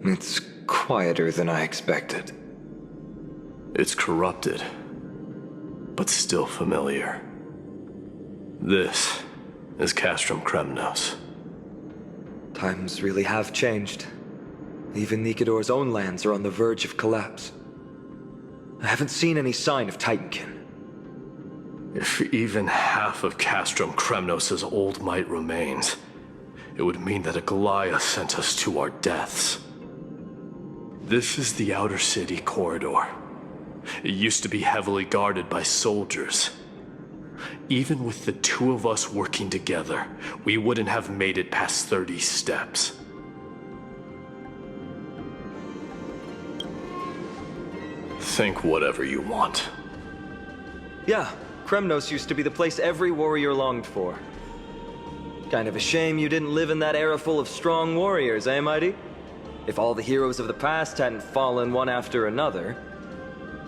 It's quieter than I expected. It's corrupted, but still familiar. This is Castrum Kremnos. Times really have changed. Even Nikador's own lands are on the verge of collapse. I haven't seen any sign of Titankin. If even half of Castrum Kremnos' old might remains, it would mean that a Goliath sent us to our deaths. This is the outer city corridor. It used to be heavily guarded by soldiers. Even with the two of us working together, we wouldn't have made it past 30 steps. Think whatever you want. Yeah, Kremnos used to be the place every warrior longed for. Kind of a shame you didn't live in that era full of strong warriors, eh, Mydei? If all the heroes of the past hadn't fallen one after another,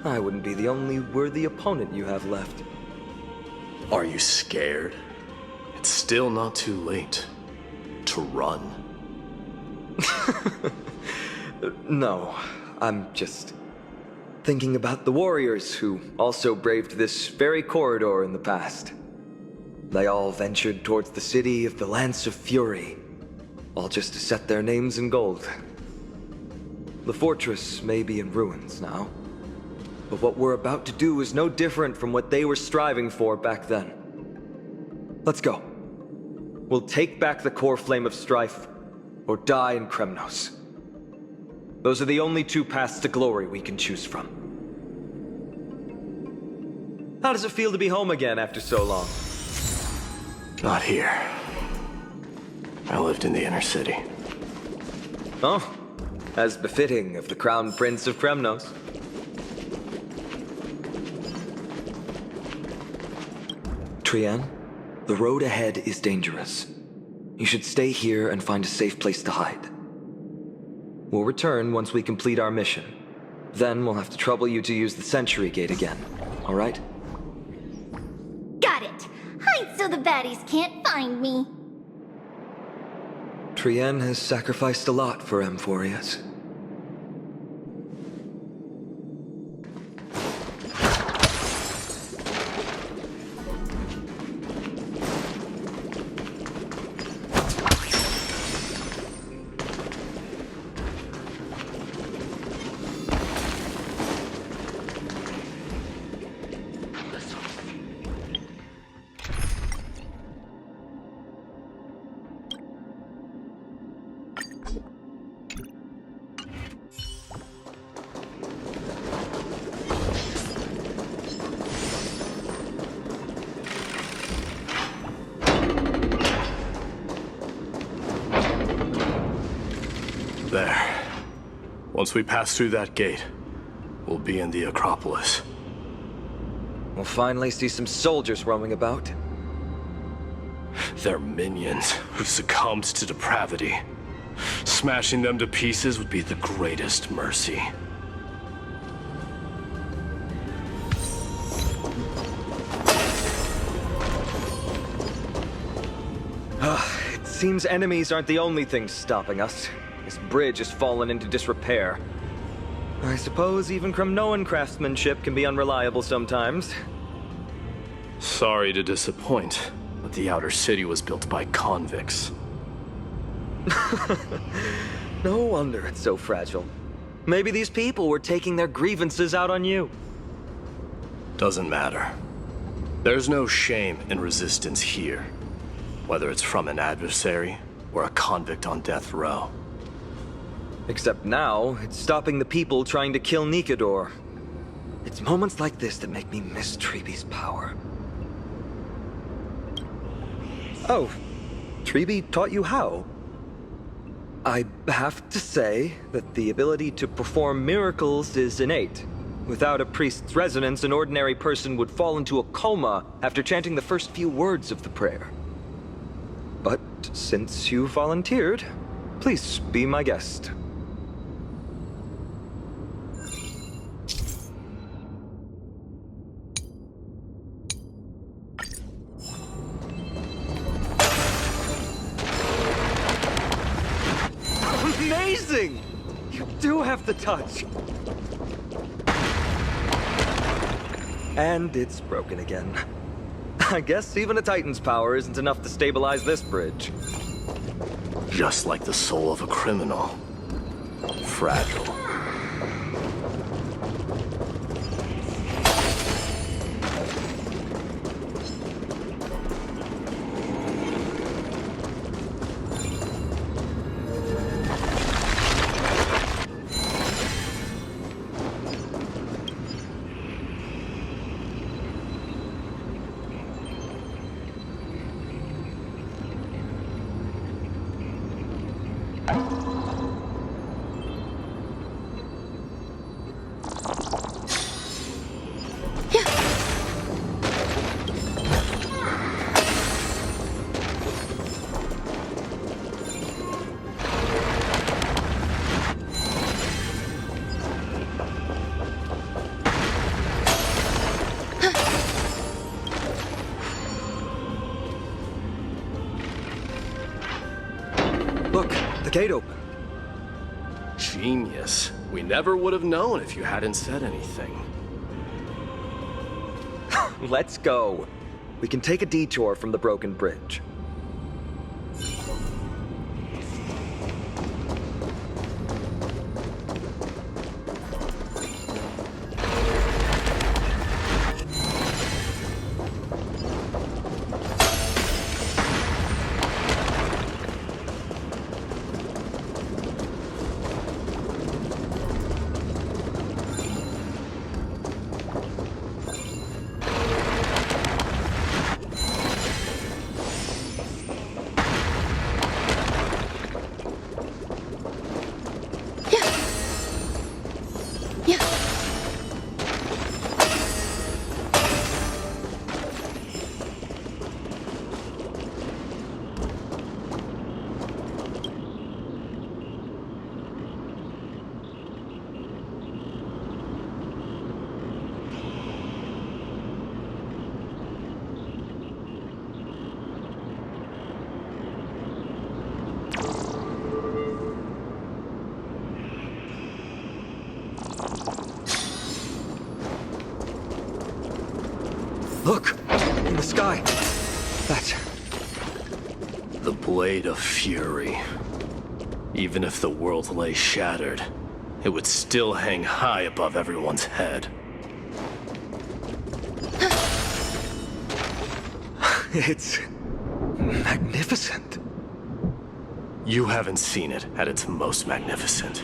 I wouldn't be the only worthy opponent you have left. Are you scared? It's still not too late to run. No, I'm just thinking about the warriors who also braved this very corridor in the past. They all ventured towards the city of the Lance of Fury, all just to set their names in gold. The fortress may be in ruins now, but what we're about to do is no different from what they were striving for back then. Let's go. We'll take back the core flame of strife, or die in Kremnos. Those are the only two paths to glory we can choose from. How does it feel to be home again after so long? Not here. I lived in the inner city. Oh, as befitting of the Crown Prince of Kremnos. Trian, the road ahead is dangerous. You should stay here and find a safe place to hide. We'll return once we complete our mission. Then we'll have to trouble you to use the Sentry Gate again, all right? Got it! Hide so the baddies can't find me! Trian has sacrificed a lot for Amphorius. There. Once we pass through that gate, we'll be in the Acropolis. We'll finally see some soldiers roaming about. They're minions who succumbed to depravity. Smashing them to pieces would be the greatest mercy. It seems enemies aren't the only things stopping us. This bridge has fallen into disrepair. I suppose even Kremnoan craftsmanship can be unreliable sometimes. Sorry to disappoint, but the outer city was built by convicts. No wonder it's so fragile. Maybe these people were taking their grievances out on you. Doesn't matter. There's no shame in resistance here, whether it's from an adversary or a convict on death row. Except now, it's stopping the people trying to kill Nikador. It's moments like this that make me miss Treebe's power. Oh, Treebe taught you how? I have to say that the ability to perform miracles is innate. Without a priest's resonance, an ordinary person would fall into a coma after chanting the first few words of the prayer. But since you volunteered, please be my guest. amazing! You do have the touch! And it's broken again. I guess even a Titan's power isn't enough to stabilize this bridge. Just like the soul of a criminal. Fragile. Look, the gate open. Genius. We never would have known if you hadn't said anything. Let's go. We can take a detour from the broken bridge. Look! In the sky! That's... The Blade of Fury. Even if the world lay shattered, it would still hang high above everyone's head. It's... magnificent. You haven't seen it at its most magnificent.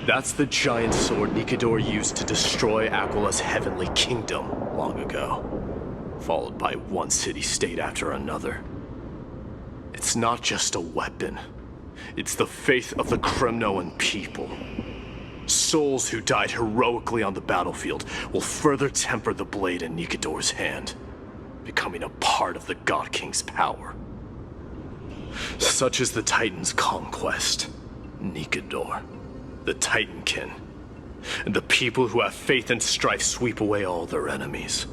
That's the giant sword Nikador used to destroy Aquila's heavenly kingdom long ago, followed by one city-state after another. It's not just a weapon. It's the faith of the Kremnoan people. Souls who died heroically on the battlefield will further temper the blade in Nikador's hand, becoming a part of the God King's power. Such is the Titan's conquest. Nikador, the Titankin, and the people who have faith and strife sweep away all their enemies.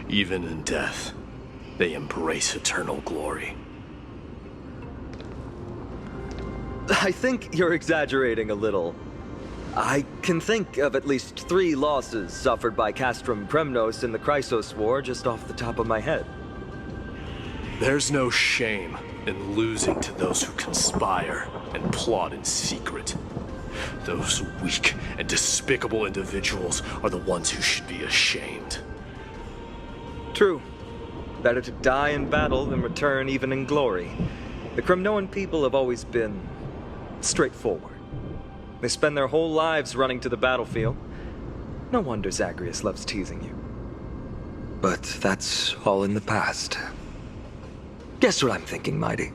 Even in death, they embrace eternal glory. I think you're exaggerating a little. I can think of at least 3 losses suffered by Castrum Kremnos in the Chrysos War just off the top of my head. There's no shame in losing to those who conspire and plot in secret. Those weak and despicable individuals are the ones who should be ashamed. True. Better to die in battle than return even in glory. The Kremnoan people have always been straightforward. They spend their whole lives running to the battlefield. No wonder Zagreus loves teasing you. But that's all in the past. Guess what I'm thinking, Mydei?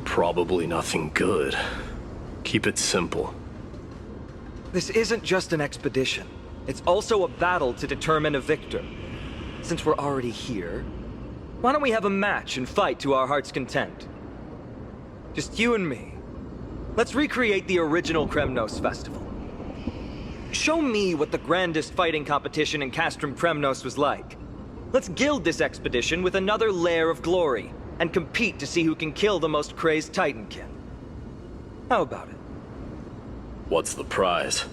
Probably nothing good. Keep it simple. This isn't just an expedition. It's also a battle to determine a victor. Since we're already here, why don't we have a match and fight to our heart's content? Just you and me. Let's recreate the original Kremnos festival. Show me what the grandest fighting competition in Castrum Kremnos was like. Let's gild this expedition with another layer of glory, and compete to see who can kill the most crazed Titankin. How about it? What's the prize?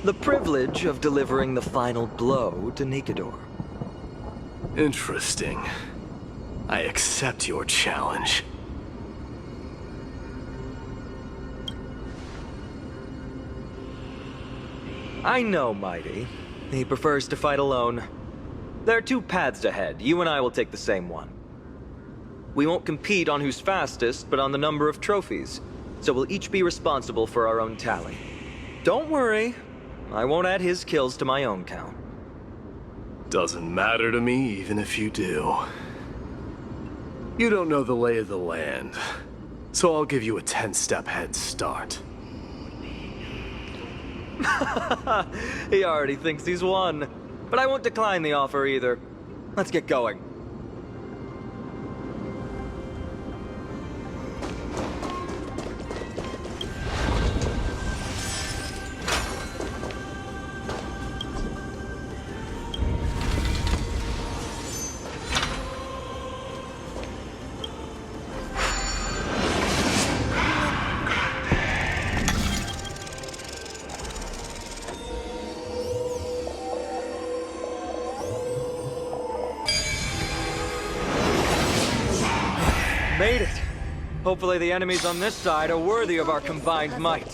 The privilege of delivering the final blow to Nikador. Interesting. I accept your challenge. I know Mydei. He prefers to fight alone. There are two paths ahead. You and I will take the same one. We won't compete on who's fastest, but on the number of trophies. So we'll each be responsible for our own tally. Don't worry. I won't add his kills to my own count. Doesn't matter to me, even if you do. You don't know the lay of the land, so I'll give you a 10-step head start. He already thinks he's won. But I won't decline the offer either. Let's get going. Made it. Hopefully the enemies on this side are worthy of our combined might.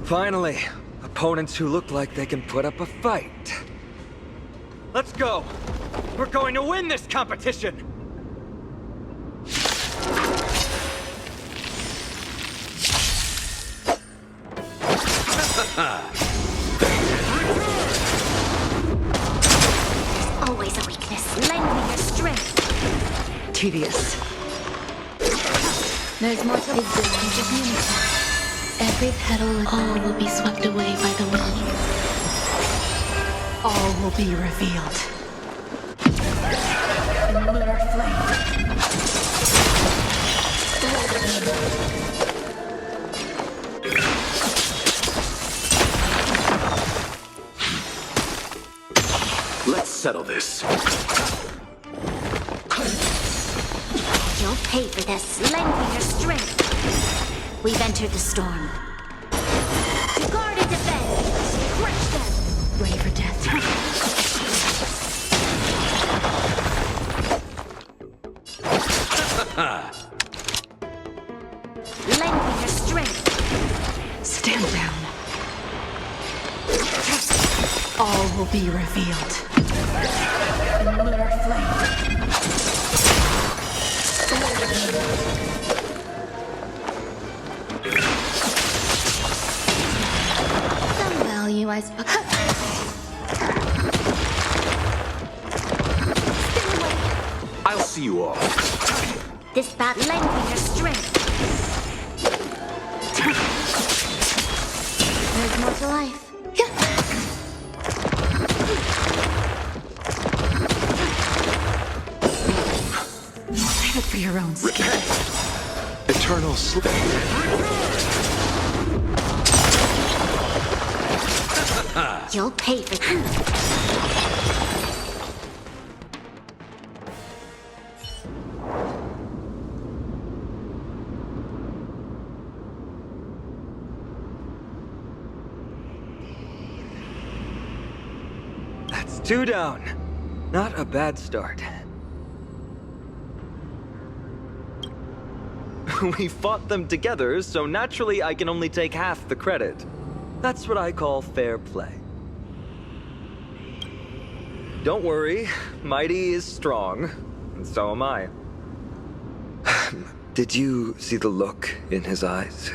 Finally, opponents who look like they can put up a fight. Let's go. We're going to win this competition. Always a weakness. Lend me your strength. Tedious. There's more to existence of unity. Every petal and all will be swept away by the wind. All will be revealed. In lunar flame. Let's settle this. You'll pay for this. Lend me your strength. We've entered the storm. Guard and defend. Crush them. Ready for death. Lend me your strength. Stand down. All will be revealed. In lunar flame. Some value, I suppose. Stay away. I'll see you all. This bat lend me your strength. There's more to life. Save it for your own skin. Eternal sleep. You'll pay for That's two down. Not a bad start. We fought them together, so naturally I can only take half the credit. That's what I call fair play. Don't worry, Mydei is strong, and so am I. Did you see the look in his eyes?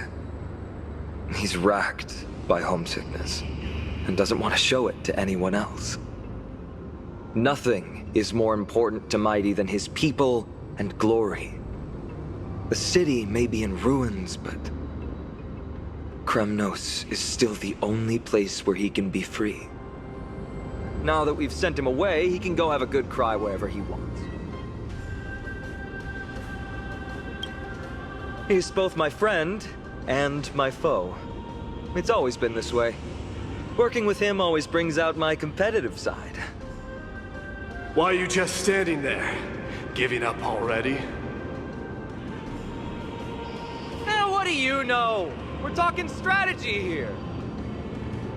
He's racked by homesickness, and doesn't want to show it to anyone else. Nothing is more important to Mydei than his people and glory. The city may be in ruins, but Kremnos is still the only place where he can be free. Now that we've sent him away, he can go have a good cry wherever he wants. He's both my friend and my foe. It's always been this way. Working with him always brings out my competitive side. Why are you just standing there? Giving up already? What do you know? We're talking strategy here.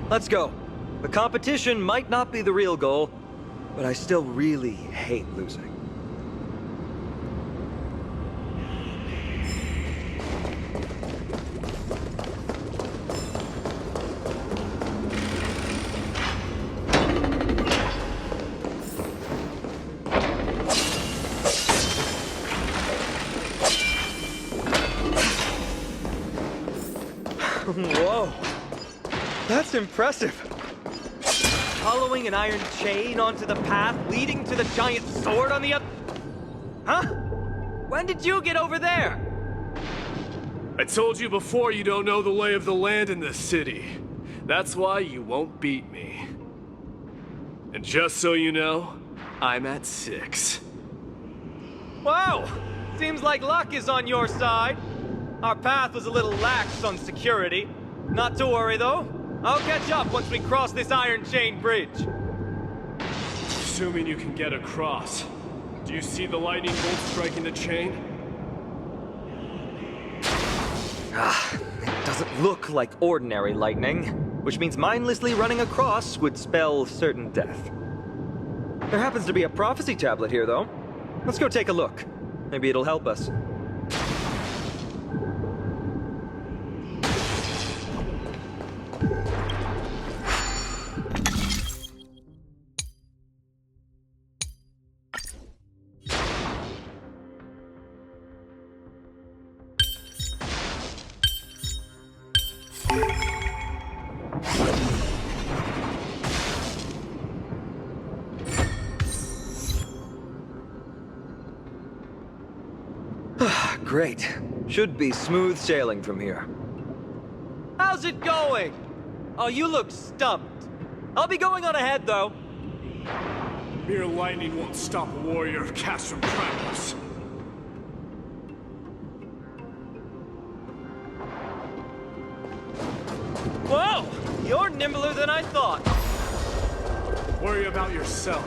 Let's go. The competition might not be the real goal, but I still really hate losing. Whoa, that's impressive. Following an iron chain onto the path leading to the giant sword on the other... Huh? When did you get over there? I told you before you don't know the lay of the land in this city. That's why you won't beat me. And just so you know, I'm at 6. Wow, seems like luck is on your side. Our path was a little lax on security. Not to worry, though. I'll catch up once we cross this iron chain bridge. Assuming you can get across. Do you see the lightning bolt striking the chain? It doesn't look like ordinary lightning, which means mindlessly running across would spell certain death. There happens to be a prophecy tablet here, though. Let's go take a look. Maybe it'll help us. Great. Should be smooth sailing from here. How's it going? Oh, you look stumped. I'll be going on ahead, though. Mere lightning won't stop a warrior of Castrum Kremnos. Whoa! You're nimbler than I thought. Worry about yourself.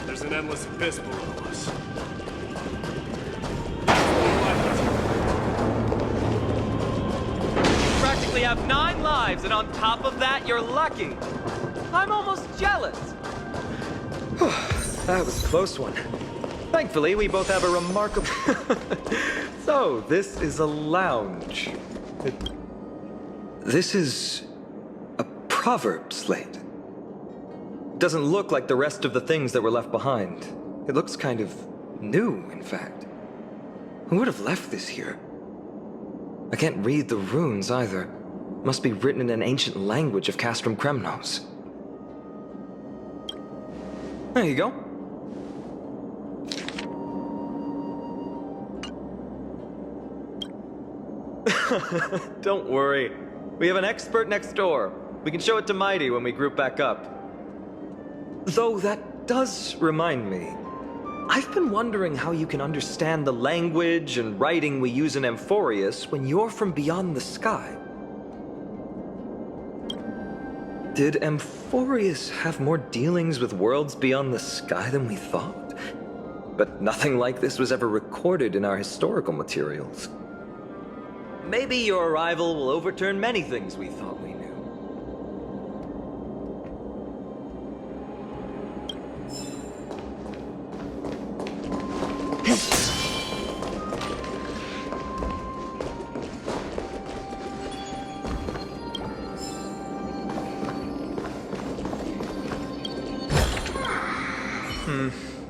There's an endless abyss below us. You practically have 9 lives, and on top of that, you're lucky. I'm almost jealous. That was a close one. Thankfully, we both have a remarkable... So, this is a lounge. This is a proverb slate. Doesn't look like the rest of the things that were left behind. It looks kind of new, in fact. Who would have left this here? I can't read the runes either. Must be written in an ancient language of Castrum Kremnos. There you go. Don't worry. We have an expert next door. We can show it to Mydei when we group back up. Though that does remind me. I've been wondering how you can understand the language and writing we use in Amphorius when you're from beyond the sky. Did Amphorius have more dealings with worlds beyond the sky than we thought? But nothing like this was ever recorded in our historical materials. Maybe your arrival will overturn many things we thought we knew.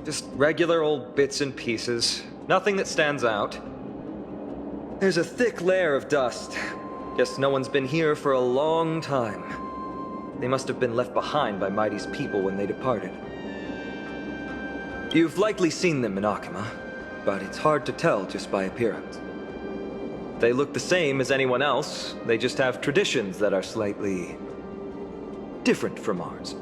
Just regular old bits and pieces. Nothing that stands out. There's a thick layer of dust. Guess no one's been here for a long time. They must have been left behind by Mydei's people when they departed. You've likely seen them in Akima, but it's hard to tell just by appearance. They look the same as anyone else, they just have traditions that are slightly different from ours.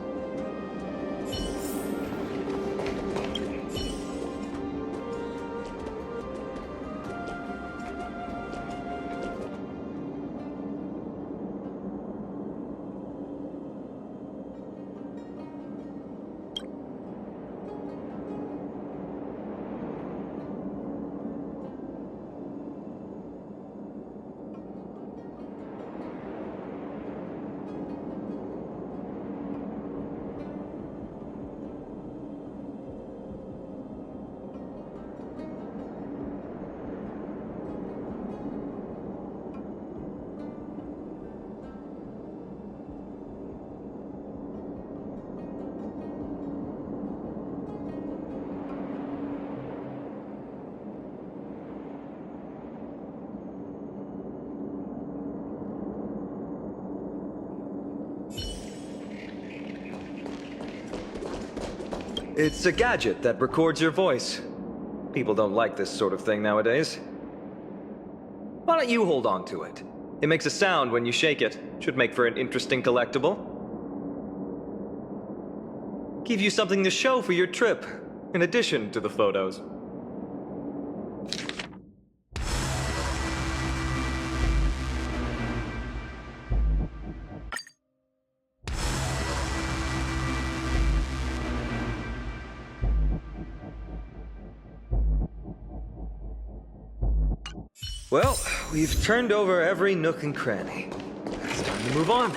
It's a gadget that records your voice. People don't like this sort of thing nowadays. Why don't you hold on to it? It makes a sound when you shake it. Should make for an interesting collectible. Give you something to show for your trip, in addition to the photos. Well, we've turned over every nook and cranny. It's time to move on.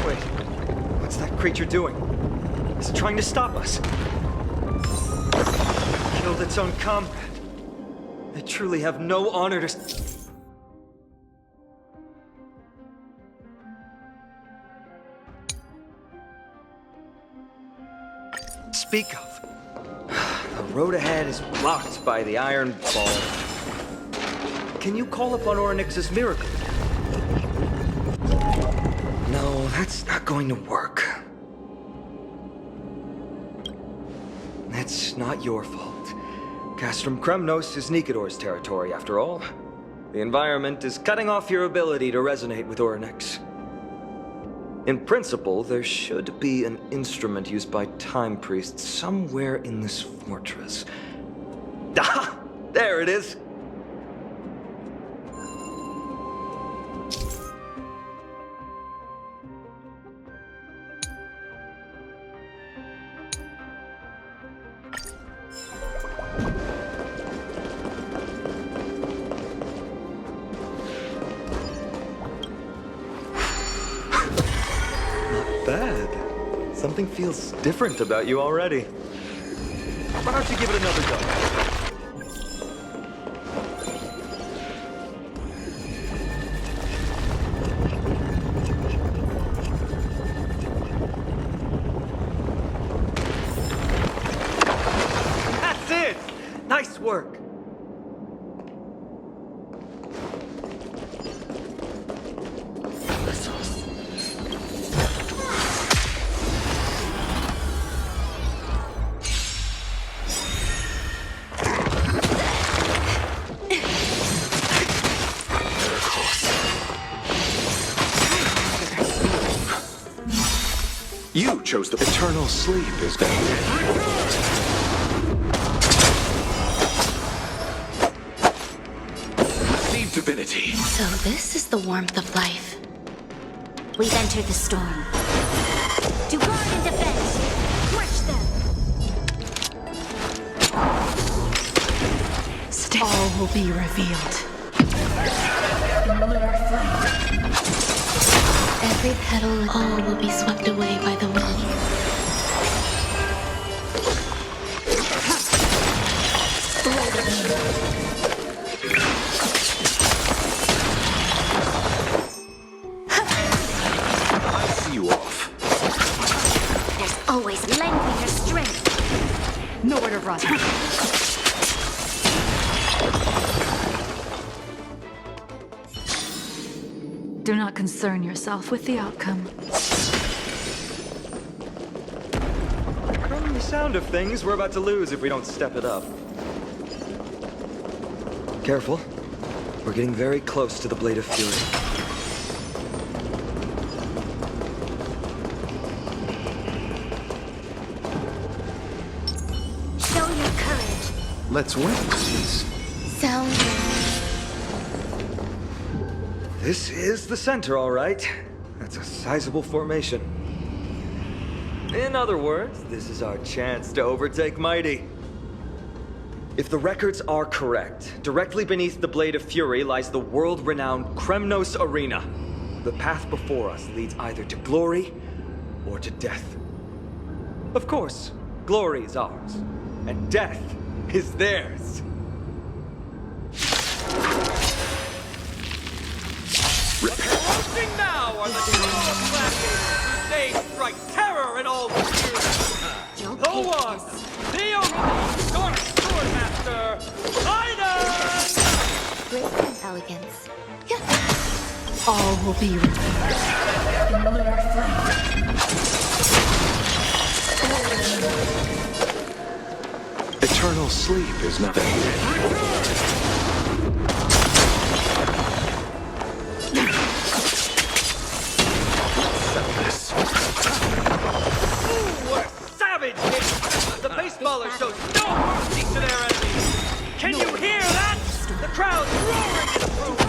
Wait, what's that creature doing? Is it trying to stop us? Killed its own comrade. They truly have no honor to... speak of. The road ahead is blocked by the iron ball. Can you call upon Orynyx's miracle? No, that's not going to work. It's not your fault. Castrum Kremnos is Nikador's territory, after all. The environment is cutting off your ability to resonate with Orynyx. In principle, there should be an instrument used by time priests somewhere in this fortress. Ah! There it is! Bad. Something feels different about you already. Why don't you give it another go? That's it! Nice work! You chose the eternal sleep is dead. Receive divinity. So this is the warmth of life. We've entered the storm. To guard and defend! Crush them! All will be revealed. In lunar flame. Every petal, all will be swept away by the wind. I see you off. There's always lending your strength. Nowhere to run. Do not concern yourself with the outcome. From the sound of things, we're about to lose if we don't step it up. Careful. We're getting very close to the Blade of Fury. Show your courage. Let's win, please. Sound. This is the center, all right. That's a sizable formation. In other words, this is our chance to overtake Mydei. If the records are correct, directly beneath the Blade of Fury lies the world-renowned Kremnos Arena. The path before us leads either to glory or to death. Of course, glory is ours, and death is theirs. Approaching now are the gladiators whose names strike terror in all the years. elegance. All will be revealed in lunar flame. Eternal sleep is nothing. What a savage hit! The baseballer shows no mercy to their enemies! Can you hear that? The crowd's roaring in approval!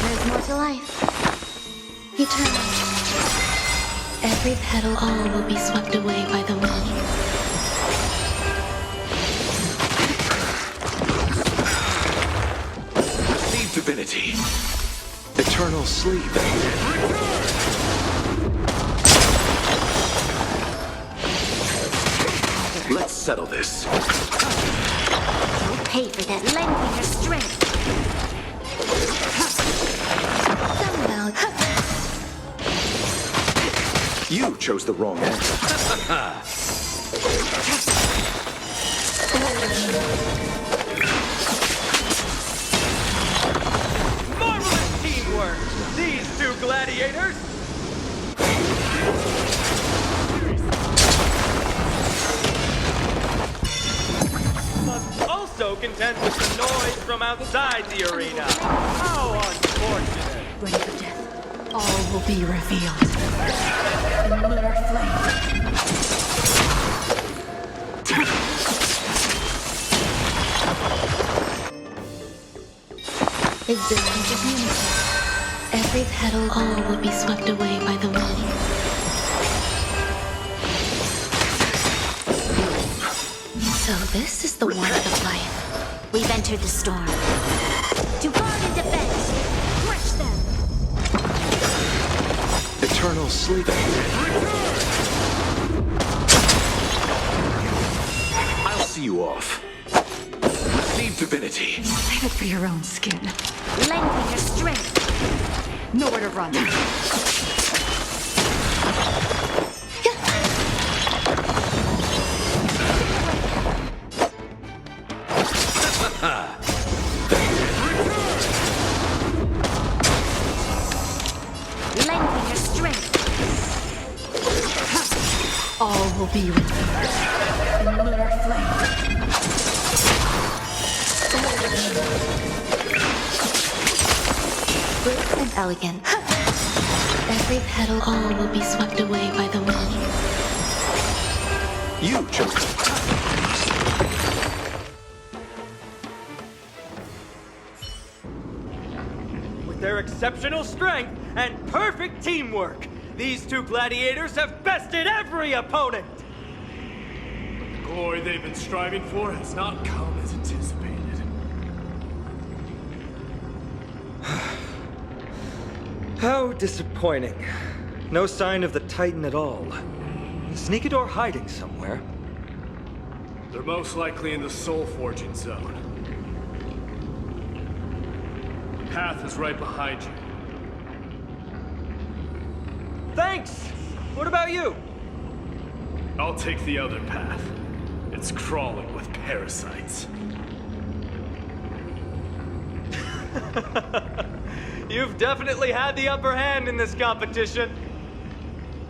There's more to life. Eternal. Every petal, all will be swept away by the wind. Receive divinity. Eternal sleep. Let's settle this. You'll pay for that length in your strength. You chose the wrong answer. Marvelous teamwork! These two gladiators! Must also contend with the noise from outside the arena. How unfortunate! Ready for death. All will be revealed in lunar flame. Existence is unity. Every petal, all will be swept away by the wind. So this is the warmth of life. We've entered the storm. To guard and defend. Crush them. Eternal sleep. I'll see you off. Receive divinity. Save it for your own skin. Lengthen your strength. Nowhere to run. Lengthen your strength. All will be revealed in lunar flame. Brisk and elegant. Every petal, all will be swept away by the wind. You chose. With their exceptional strength and perfect teamwork, these two gladiators have bested every opponent! The glory they've been striving for has not come as anticipated. How disappointing. No sign of the Titan at all. Is Nikador hiding somewhere? They're most likely in the soul forging zone. The path is right behind you. Thanks! What about you? I'll take the other path. It's crawling with parasites. You've definitely had the upper hand in this competition.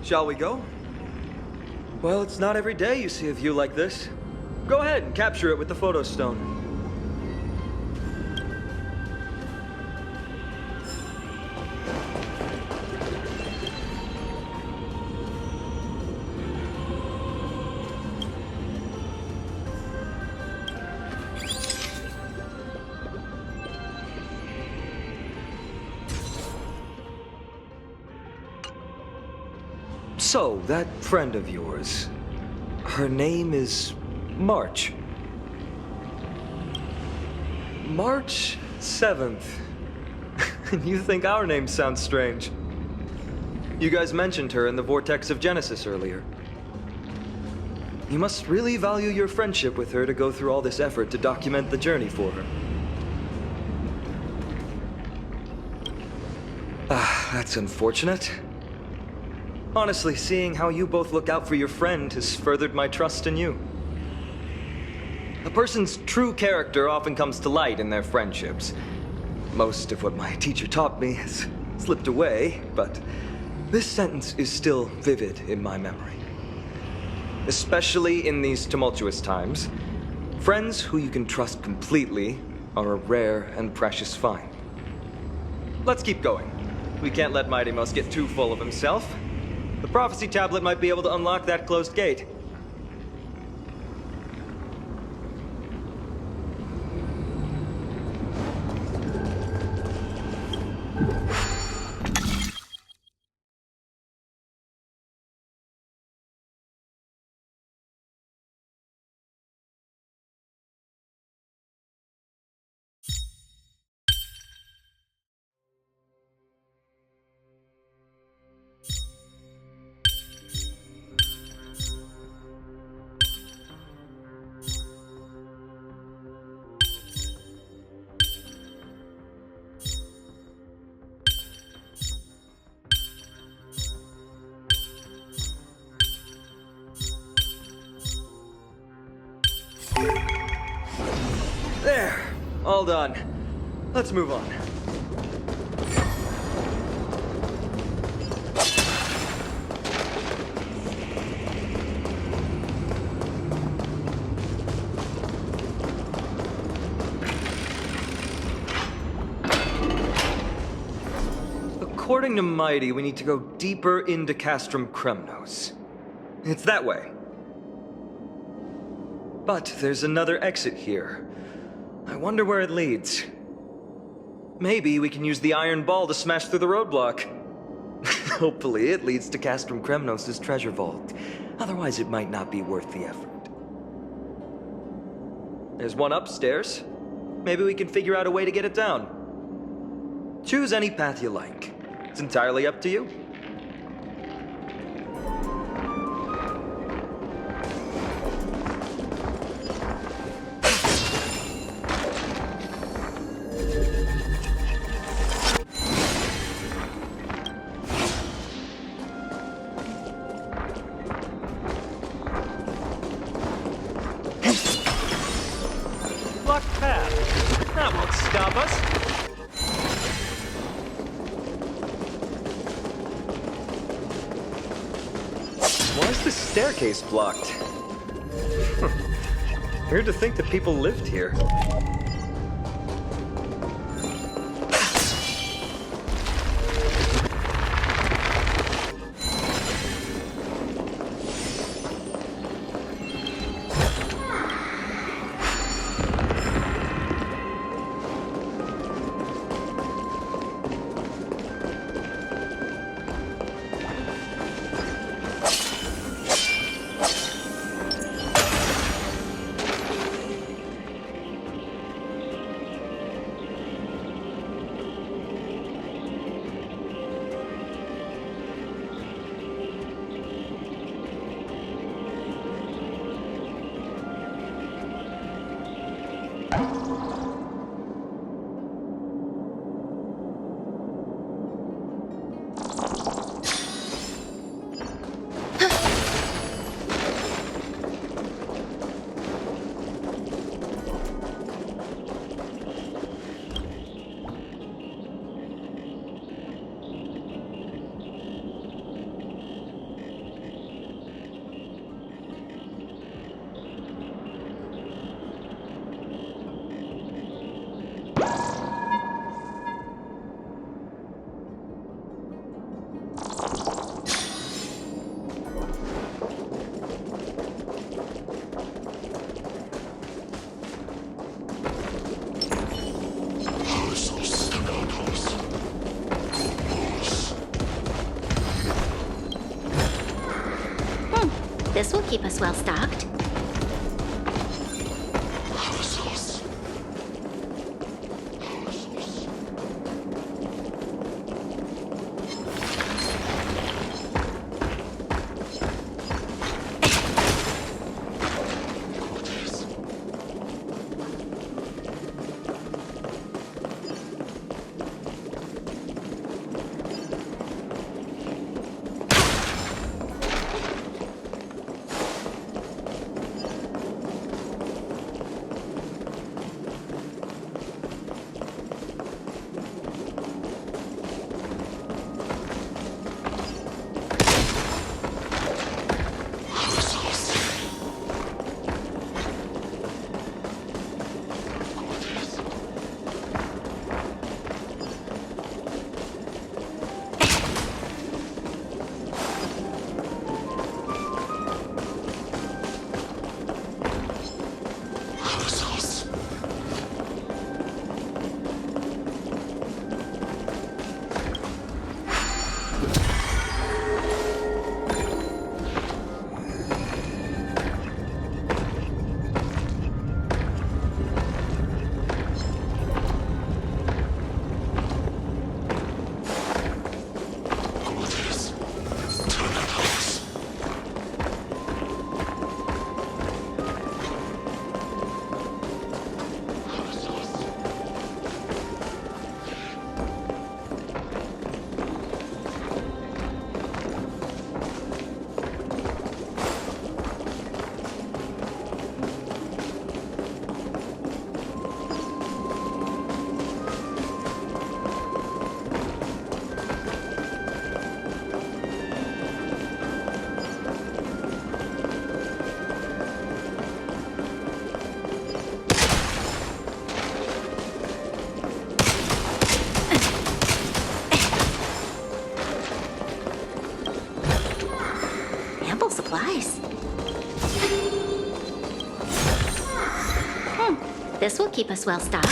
Shall we go? Well, it's not every day you see a view like this. Go ahead and capture it with the photo stone. So, that friend of yours, her name is March. March 7th. And you think our names sound strange. You guys mentioned her in the Vortex of Genesis earlier. You must really value your friendship with her to go through all this effort to document the journey for her. Ah, that's unfortunate. Honestly, seeing how you both look out for your friend has furthered my trust in you. A person's true character often comes to light in their friendships. Most of what my teacher taught me has slipped away, but this sentence is still vivid in my memory. Especially in these tumultuous times, friends who you can trust completely are a rare and precious find. Let's keep going. We can't let Mydei get too full of himself. The prophecy tablet might be able to unlock that closed gate. There! All done. Let's move on. According to Mydei, we need to go deeper into Castrum Kremnos. It's that way. But there's another exit here. I wonder where it leads. Maybe we can use the iron ball to smash through the roadblock. Hopefully it leads to Castrum Kremnos' treasure vault. Otherwise it might not be worth the effort. There's one upstairs. Maybe we can figure out a way to get it down. Choose any path you like. It's entirely up to you. Blocked path. That won't stop us. Why is the staircase blocked? Weird to think that people lived here. This will keep us well stocked. This will keep us well stocked.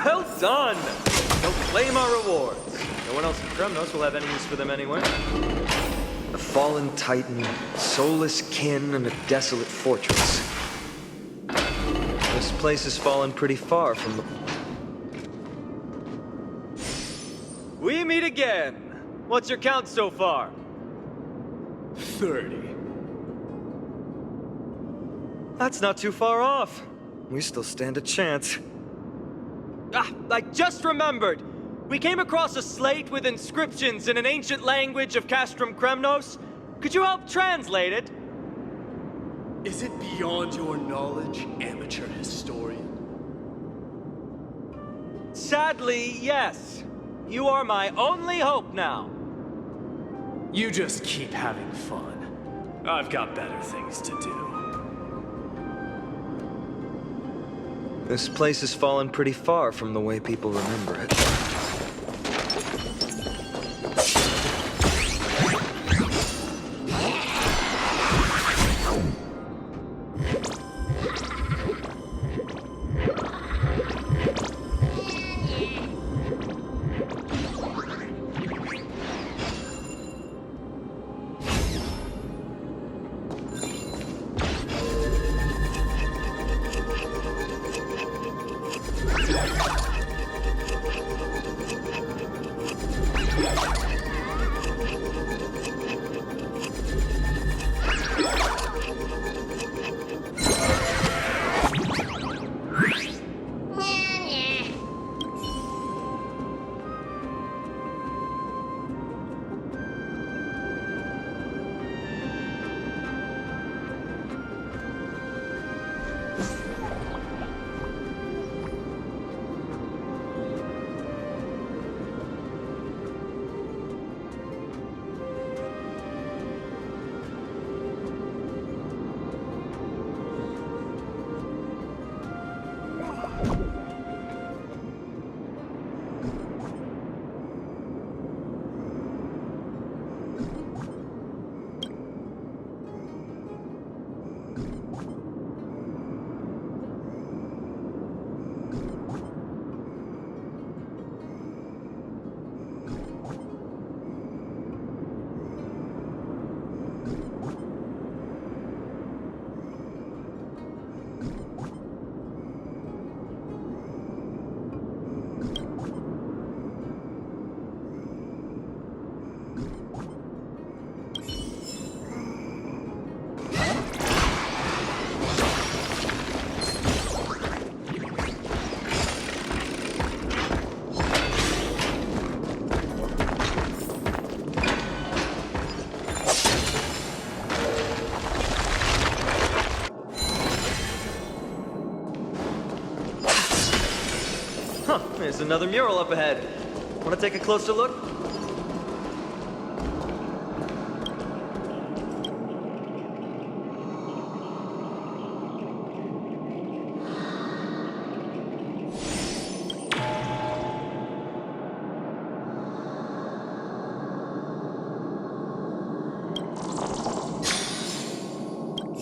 Well done! Go claim our rewards. No one else in Kremnos will have any use for them anyway. A fallen titan, soulless kin, and a desolate fortress. This place has fallen pretty far from the... We meet again! What's your count so far? 30. That's not too far off. We still stand a chance. Ah, I just remembered! We came across a slate with inscriptions in an ancient language of Castrum Kremnos. Could you help translate it? Is it beyond your knowledge, amateur historian? Sadly, yes. You are my only hope now. You just keep having fun. I've got better things to do. This place has fallen pretty far from the way people remember it. There's another mural up ahead. Want to take a closer look?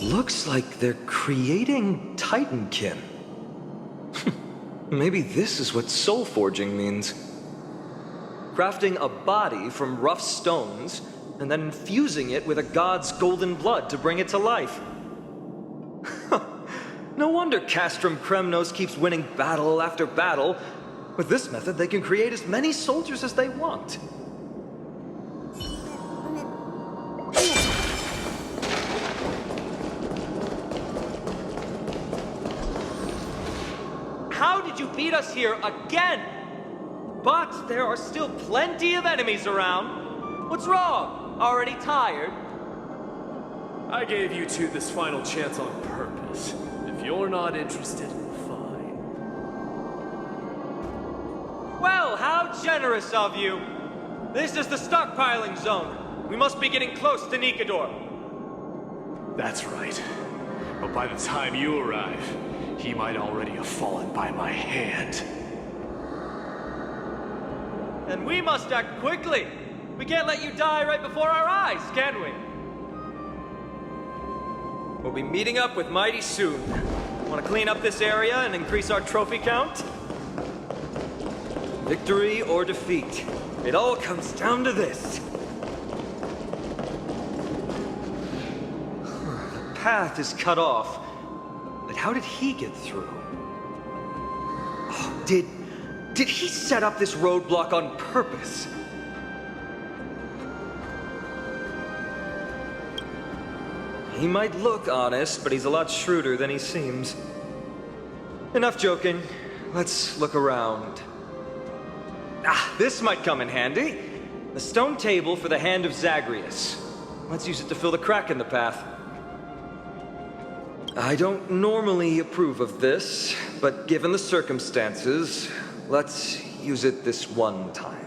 Looks like they're creating Titankin. Maybe this is what soul forging means. Crafting a body from rough stones, and then infusing it with a god's golden blood to bring it to life. No wonder Castrum Kremnos keeps winning battle after battle. With this method, they can create as many soldiers as they want. did you beat us here again? But there are still plenty of enemies around. What's wrong? Already tired? I gave you two this final chance on purpose. If you're not interested, fine. Well, how generous of you. This is the stockpiling zone. We must be getting close to Nikador. That's right. But by the time you arrive, he might already have fallen by my hand. And we must act quickly. We can't let you die right before our eyes, can we? We'll be meeting up with Mydei soon. Want to clean up this area and increase our trophy count? Victory or defeat. It all comes down to this. The path is cut off. But how did he get through? Oh, did he set up this roadblock on purpose? He might look honest, but he's a lot shrewder than he seems. Enough joking. Let's look around. This might come in handy. The stone table for the Hand of Zagreus. Let's use it to fill the crack in the path. I don't normally approve of this, but given the circumstances, let's use it this one time.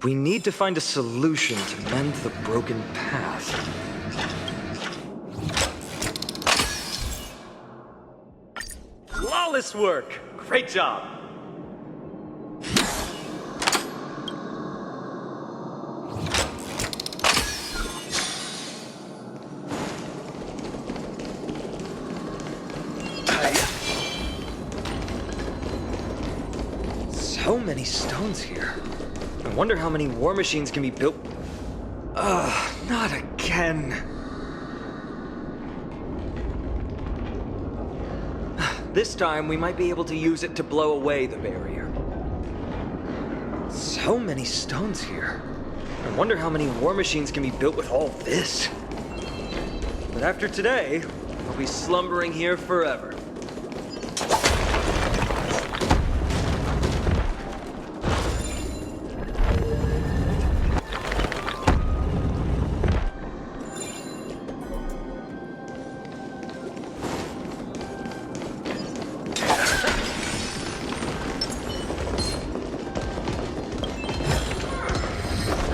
We need to find a solution to mend the broken path. Flawless work! Great job! So many stones here. I wonder how many war machines can be built. Not again. This time, we might be able to use it to blow away the barrier. So many stones here. I wonder how many war machines can be built with all this. But after today, I'll be slumbering here forever.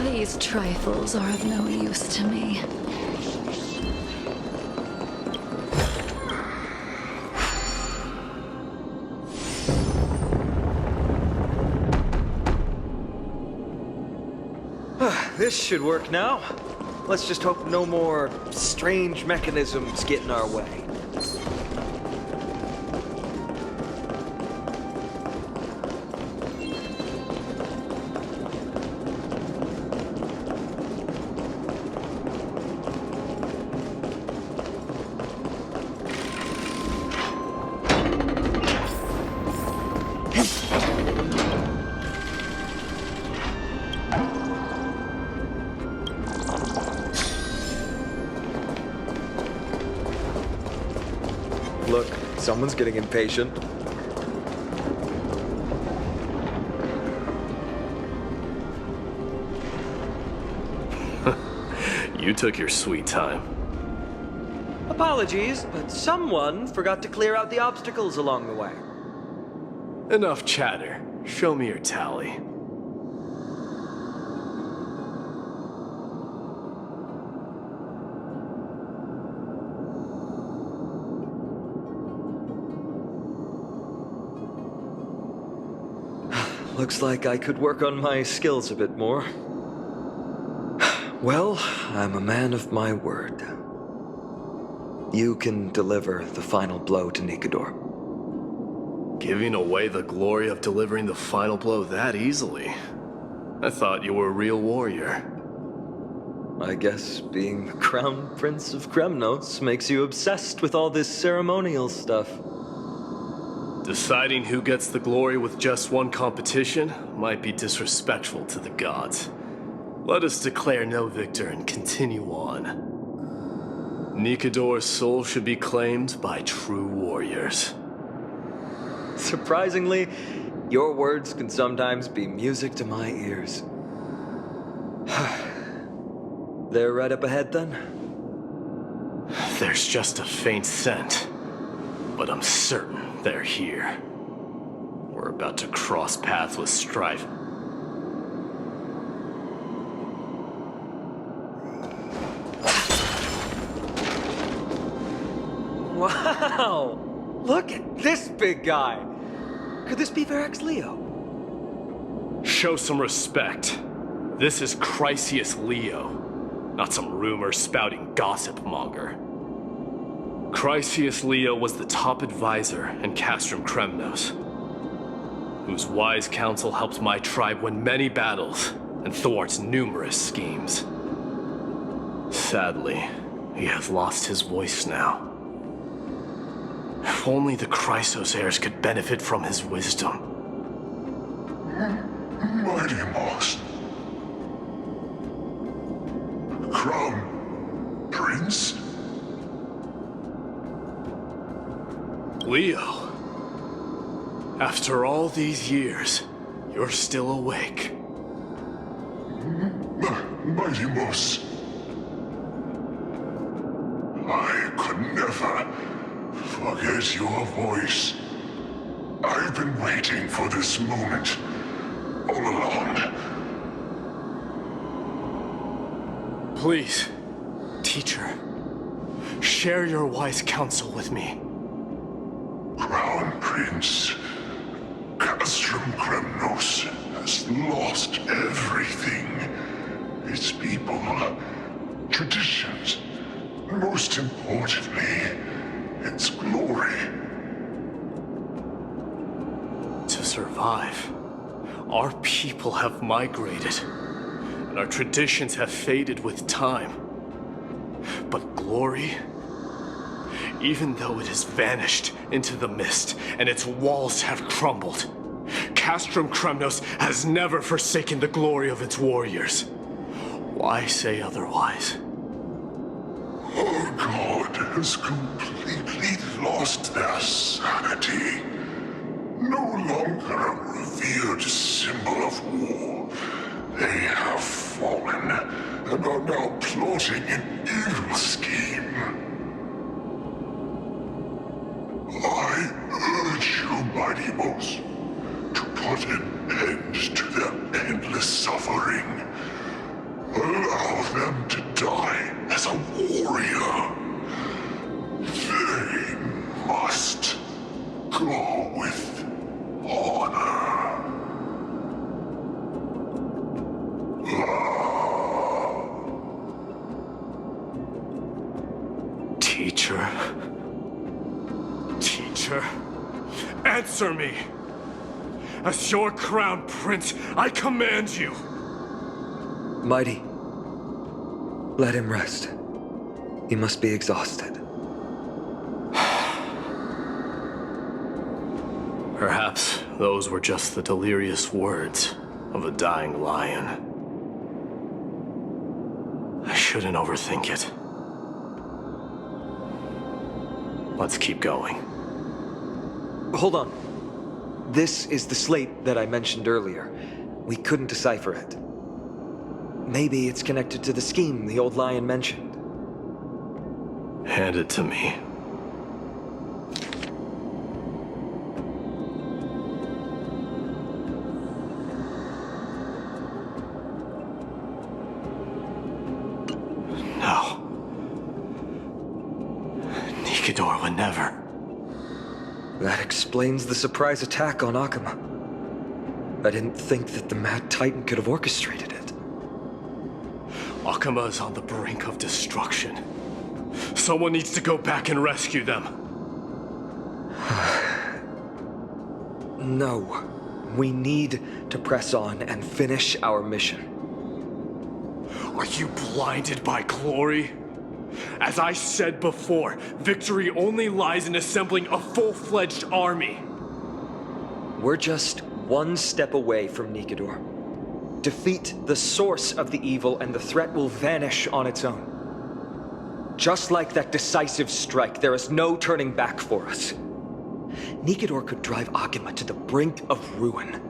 These trifles are of no use to me. This should work now. Let's just hope no more strange mechanisms get in our way. Look, someone's getting impatient. You took your sweet time. Apologies, but someone forgot to clear out the obstacles along the way. Enough chatter. Show me your tally. Looks like I could work on my skills a bit more. Well, I'm a man of my word. You can deliver the final blow to Nikador. Giving away the glory of delivering the final blow that easily? I thought you were a real warrior. I guess being the Crown Prince of Kremnos makes you obsessed with all this ceremonial stuff. Deciding who gets the glory with just one competition might be disrespectful to the gods. Let us declare no victor and continue on. Nikador's soul should be claimed by true warriors. Surprisingly, your words can sometimes be music to my ears. They're right up ahead then? There's just a faint scent, but I'm certain they're here. We're about to cross paths with strife. Wow! Look at this big guy! Could this be Varric's Leo? Show some respect. This is Chrysius Leo, not some rumor-spouting gossip monger. Chrysius Leo was the top advisor in Castrum Kremnos, whose wise counsel helped my tribe win many battles and thwart numerous schemes. Sadly, he has lost his voice now. If only the Chrysos heirs could benefit from his wisdom. Mydei, Crown Prince? Leo, after all these years, you're still awake. Mydei, I could never forget your voice. I've been waiting for this moment all along. Please, teacher, share your wise counsel with me. Crown Prince, Castrum Kremnos has lost everything. Its people, traditions, and most importantly, its glory. To survive, our people have migrated, and our traditions have faded with time. But glory, even though it has vanished into the mist and its walls have crumbled, Castrum Kremnos has never forsaken the glory of its warriors. Why say otherwise? Our god has completely lost their sanity. No longer a revered symbol of war. They have fallen and are now plotting an evil scheme. I urge you, Mydei, to put an end to their endless suffering. Allow them to die as a warrior. They must go with honor. Teacher? Teacher? Answer me! As your crown prince, I command you! Mydei, let him rest. He must be exhausted. Perhaps those were just the delirious words of a dying lion. I shouldn't overthink it. Let's keep going. Hold on. This is the slate that I mentioned earlier. We couldn't decipher it. Maybe it's connected to the scheme the old lion mentioned. Hand it to me. No. Nikador would never. That explains the surprise attack on Akama. I didn't think that the Mad Titan could have orchestrated it. Akama is on the brink of destruction. Someone needs to go back and rescue them. No. We need to press on and finish our mission. Are you blinded by glory? As I said before, victory only lies in assembling a full-fledged army. We're just one step away from Nikador. Defeat the source of the evil and the threat will vanish on its own. Just like that decisive strike, there is no turning back for us. Nikador could drive Akima to the brink of ruin,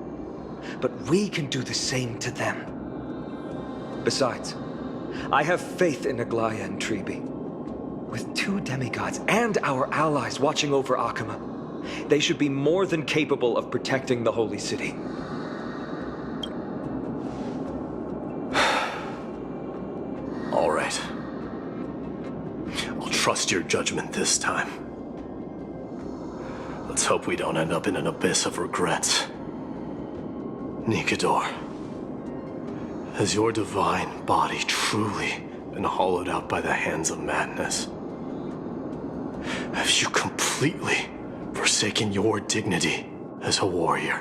but we can do the same to them. Besides, I have faith in Aglaya and Tribi. With 2 demigods and our allies watching over Akima, they should be more than capable of protecting the Holy City. All right. I'll trust your judgment this time. Let's hope we don't end up in an abyss of regrets. Nikador, has your divine body truly been hollowed out by the hands of madness? Have you completely forsaken your dignity as a warrior?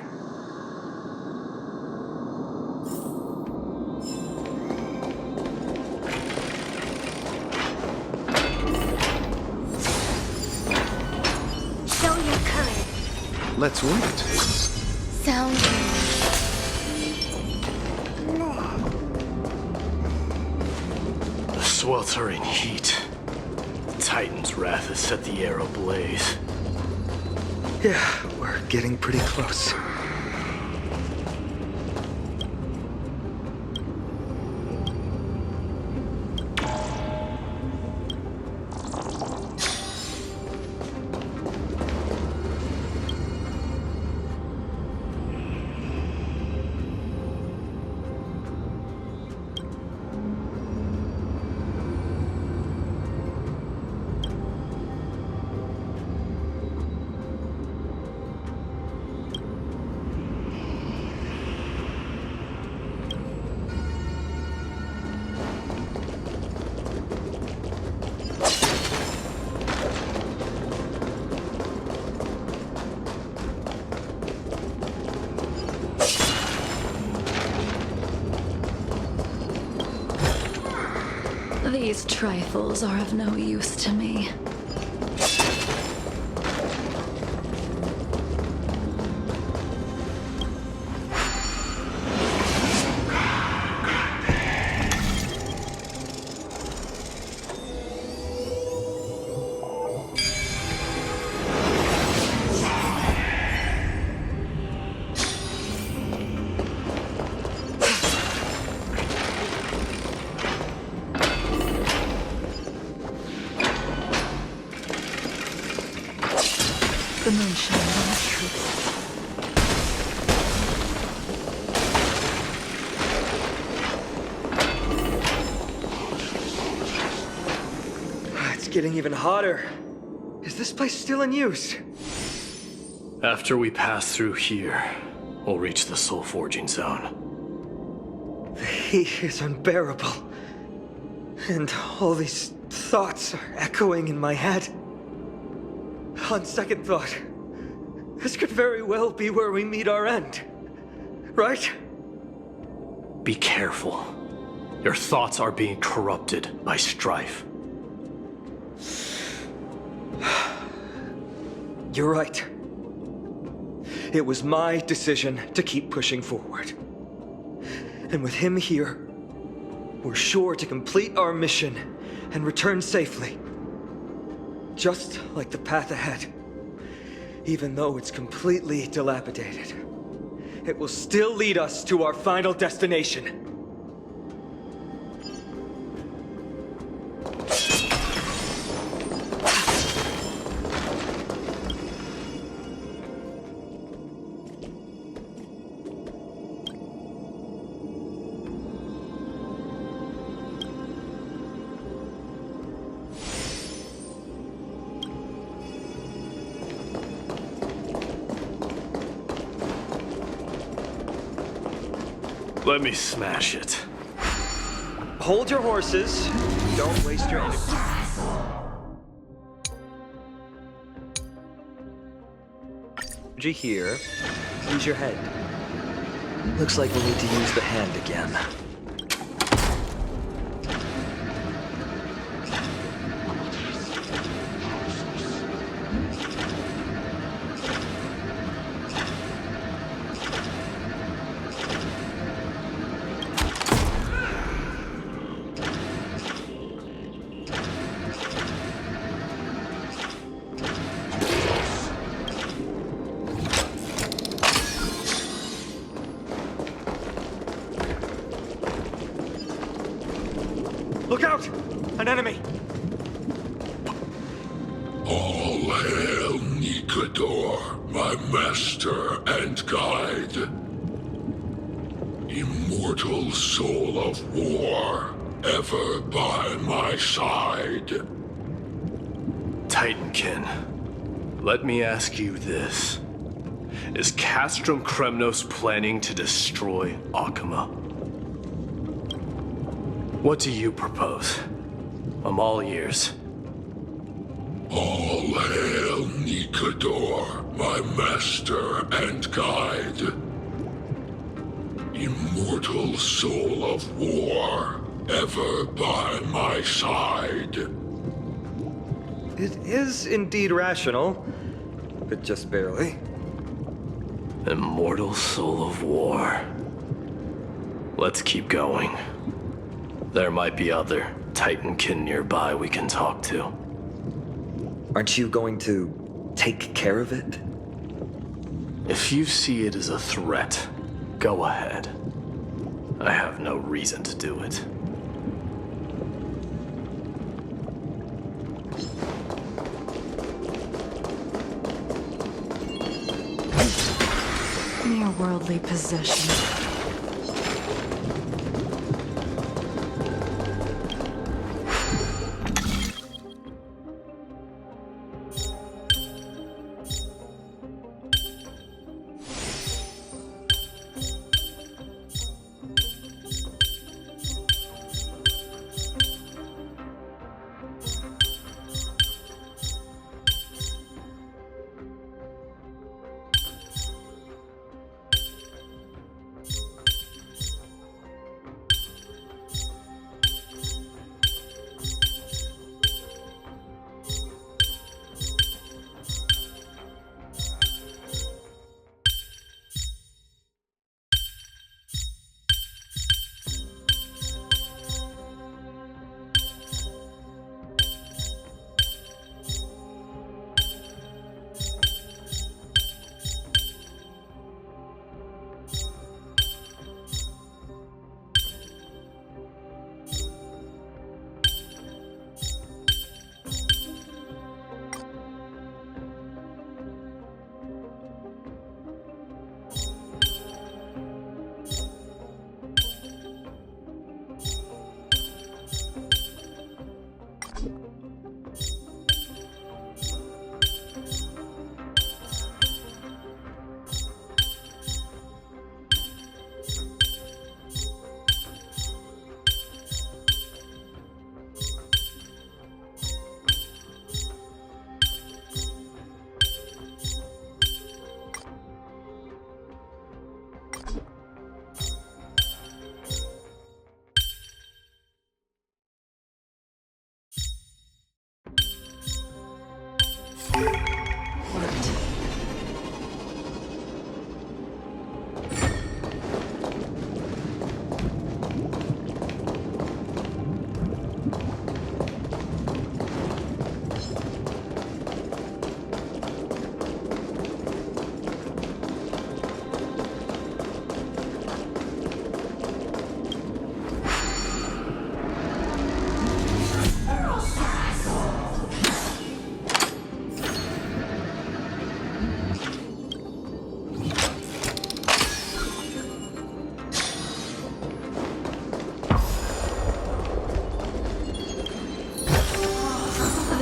Show your courage. Let's wait. Sound. The sweltering heat. The Titan's wrath has set the air ablaze. Yeah, we're getting pretty close. These trifles are of no use to me. The moonshine on the truth. It's getting even hotter. Is this place still in use? After we pass through here, we'll reach the soul forging zone. The heat is unbearable. And all these thoughts are echoing in my head. On second thought, this could very well be where we meet our end. Right? Be careful. Your thoughts are being corrupted by strife. You're right. It was my decision to keep pushing forward. And with him here, we're sure to complete our mission and return safely. Just like the path ahead. Even though it's completely dilapidated, it will still lead us to our final destination. Let me smash it. Hold your horses. Don't waste your energy. Energy here. Use your head. Looks like we'll need to use the hand again. Look out! An enemy! All hail Nikador, my master and guide. Immortal soul of war, ever by my side. Titankin, let me ask you this. Is Castrum Kremnos planning to destroy Akuma? What do you propose? I'm all ears. All hail Nikador, my master and guide. Immortal soul of war, ever by my side. It is indeed rational, but just barely. Immortal soul of war. Let's keep going. There might be other Titankin nearby we can talk to. Aren't you going to take care of it? If you see it as a threat, go ahead. I have no reason to do it. Mere worldly possessions.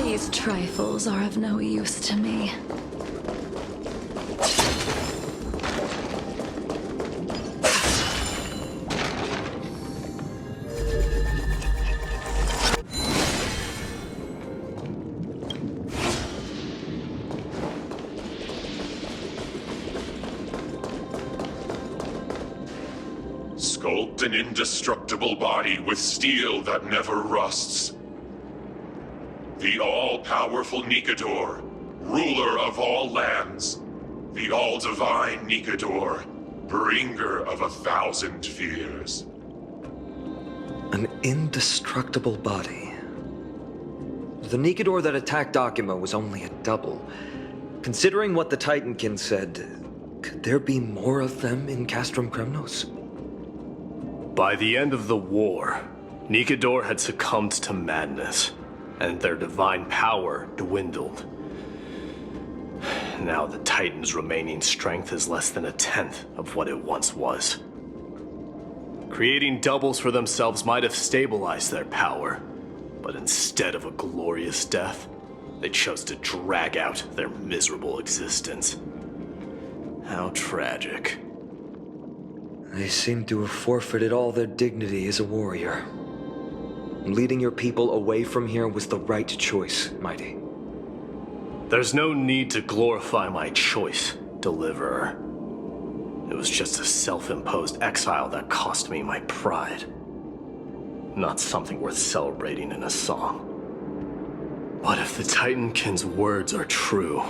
These trifles are of no use to me. Sculpt an indestructible body with steel that never rusts. The all-powerful Nikador, ruler of all lands. The all-divine Nikador, bringer of 1,000 fears. An indestructible body. The Nikador that attacked Akuma was only a double. Considering what the Titankin said, could there be more of them in Castrum Kremnos? By the end of the war, Nikador had succumbed to madness, and their divine power dwindled. Now the Titan's remaining strength is less than 1/10 of what it once was. Creating doubles for themselves might have stabilized their power, but instead of a glorious death, they chose to drag out their miserable existence. How tragic. They seem to have forfeited all their dignity as a warrior. Leading your people away from here was the right choice, Mydei. There's no need to glorify my choice, Deliverer. It was just a self-imposed exile that cost me my pride. Not something worth celebrating in a song. But if the Titankin's words are true,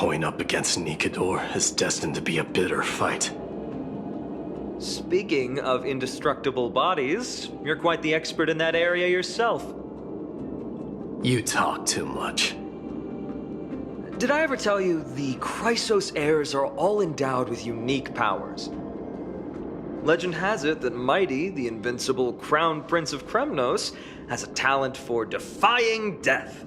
going up against Nikador is destined to be a bitter fight. Speaking of indestructible bodies, you're quite the expert in that area yourself. You talk too much. Did I ever tell you the Chrysos heirs are all endowed with unique powers? Legend has it that Mydei, the invincible crown prince of Kremnos, has a talent for defying death.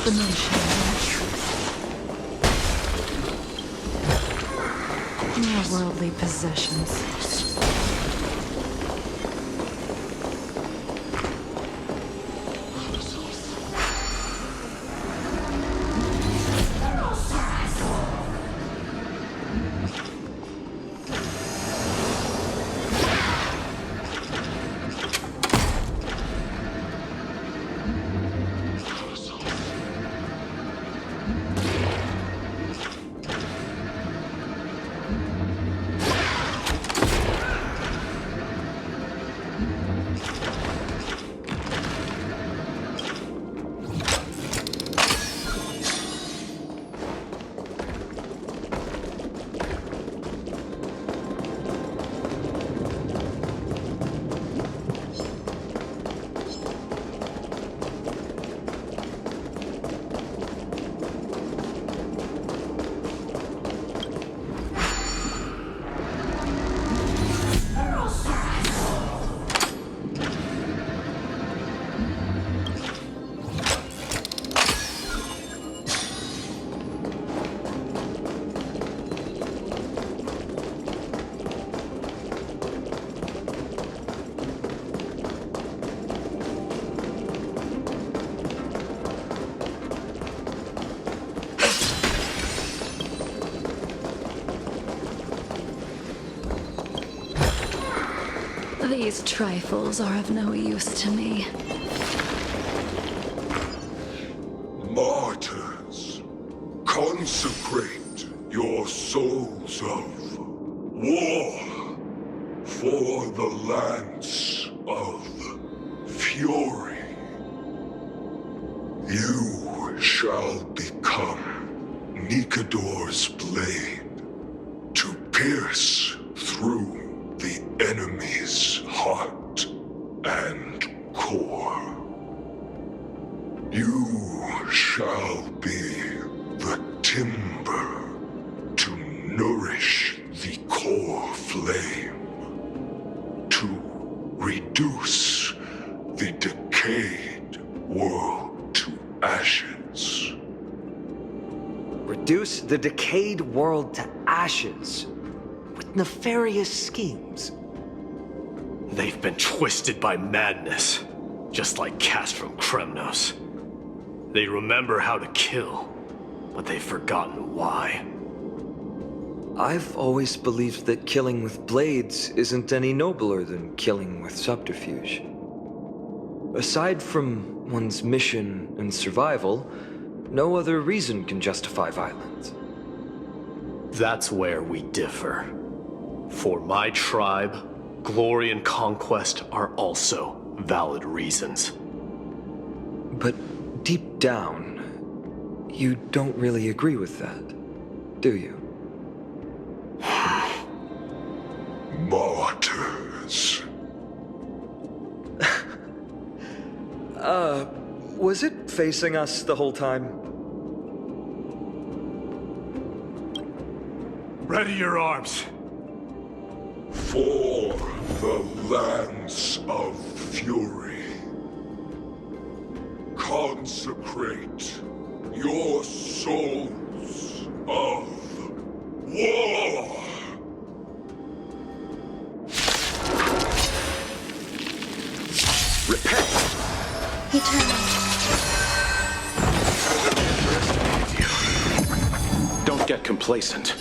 the nation. More worldly possessions. These trifles are of no use to me. Martyrs, consecrate your souls of war for the lance of fury. You shall become Nikador's blade to pierce through the enemy's heart and core. You shall be the timber to nourish the core flame, to reduce the decayed world to ashes. Reduce the decayed world to ashes with nefarious schemes. They've been twisted by madness, just like Castrum Kremnos. They remember how to kill, but they've forgotten why. I've always believed that killing with blades isn't any nobler than killing with subterfuge. Aside from one's mission and survival, no other reason can justify violence. That's where we differ. For my tribe, glory and conquest are also valid reasons. But deep down, you don't really agree with that, do you? Martyrs. Was it facing us the whole time? Ready your arms. For the lance of fury. Consecrate your souls of war. Repent! Eternal. Don't get complacent.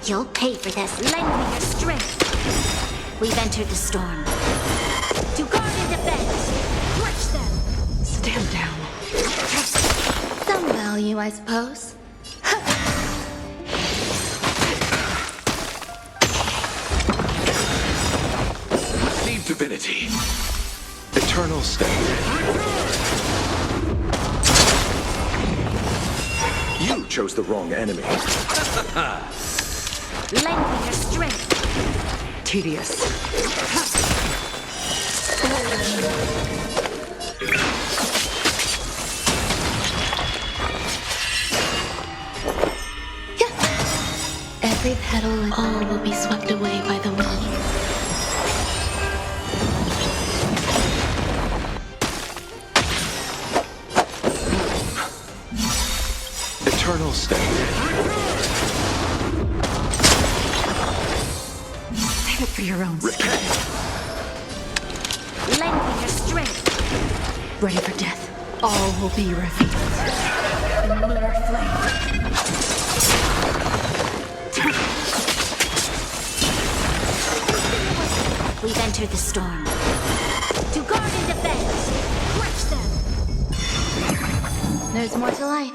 You'll pay for this. Lend me your strength. We've entered the storm. To guard and defend. Crush them. Stand down. Some value, I suppose. Need divinity. Eternal state. You chose the wrong enemy. Lend me your strength. Tedious. Every petal and all will be swept away by the wind. Eternal state. Save it for your own sake. Lengthen your strength. Ready for death. All will be revealed. In lunar flame. We've entered the storm. To guard and defend. Crush them. There's more to life.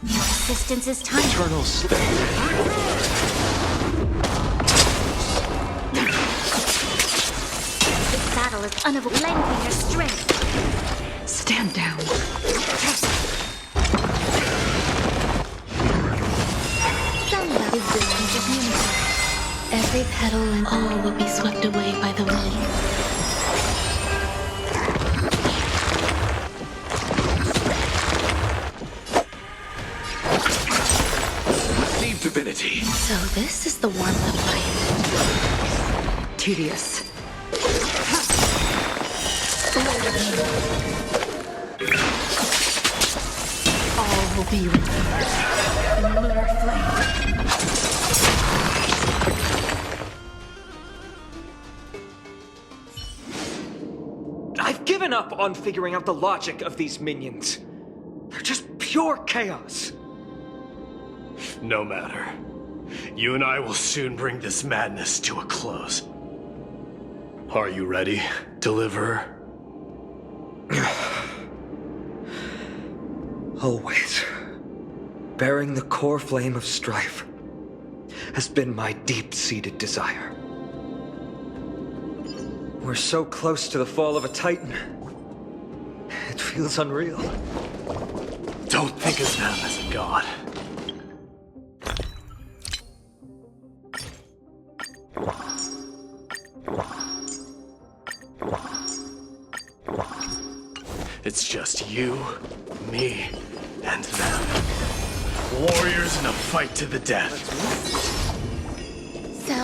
Your assistance is time. Eternal state. This battle is unavoidable. Lengthen your strength. Stand down. Somebody is the unity. Every petal and all will be swept away by the wind. Need divinity. So this is the warmth of life. Tedious. All will be revealed. In lunar flame. I've given up on figuring out the logic of these minions. They're just pure chaos. No matter. You and I will soon bring this madness to a close. Are you ready, Deliverer? Always. Bearing the core flame of strife has been my deep-seated desire. We're so close to the fall of a Titan. It feels unreal. Don't think of them as a god. It's just you, me, and them. Warriors in a fight to the death. So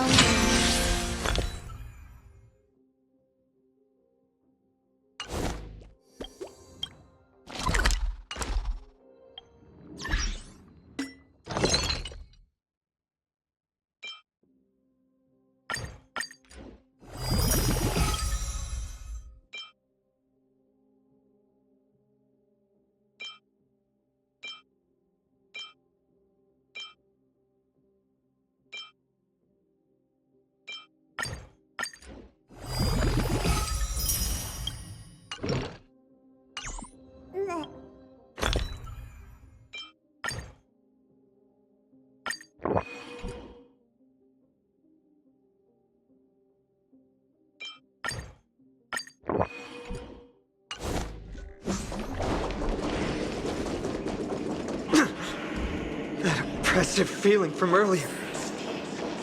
Oppressive feeling from earlier.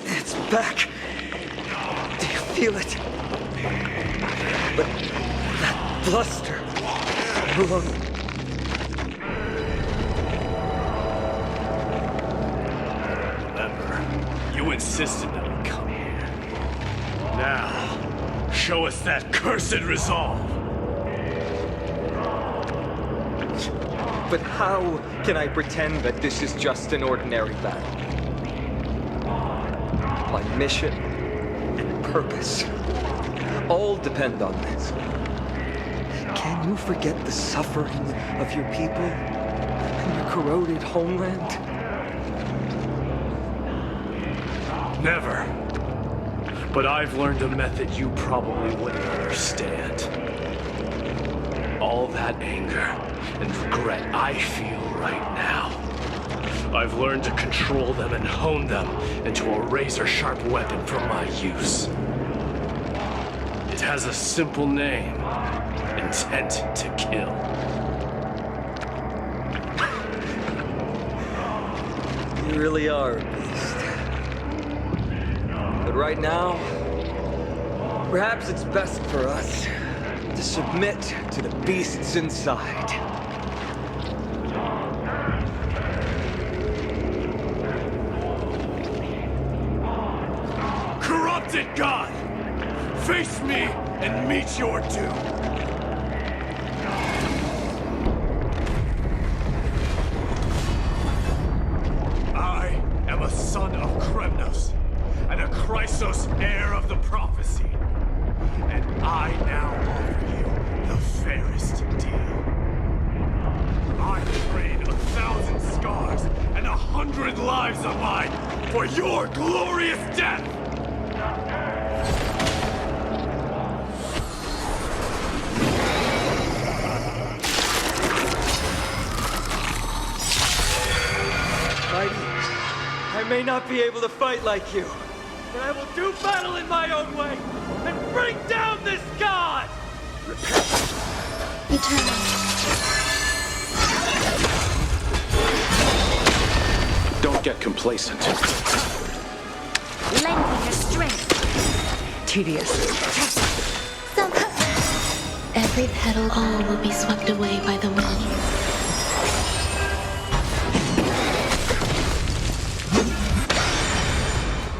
It's back. Do you feel it? But that bluster. No longer. Remember, you insisted that we come here. Now, show us that cursed resolve. But how can I pretend that this is just an ordinary battle? My mission and purpose all depend on this. Can you forget the suffering of your people and your corroded homeland? Never. But I've learned a method you probably wouldn't understand. All that anger and regret I feel right now. I've learned to control them and hone them into a razor-sharp weapon for my use. It has a simple name. Intent to kill. You really are a beast. But right now, perhaps it's best for us to submit to the beasts inside. Corrupted God! Face me and meet your doom! Chrysos, heir of the prophecy. And I now offer you the fairest deal. I trade 1,000 scars and 100 lives of mine for your glorious death! Mydei, I may not be able to fight like you, but I will do battle in my own way and bring down this god! Eternal. Don't get complacent. Lengthen your strength. Tedious. Some. Every petal, all will be swept away by the wind.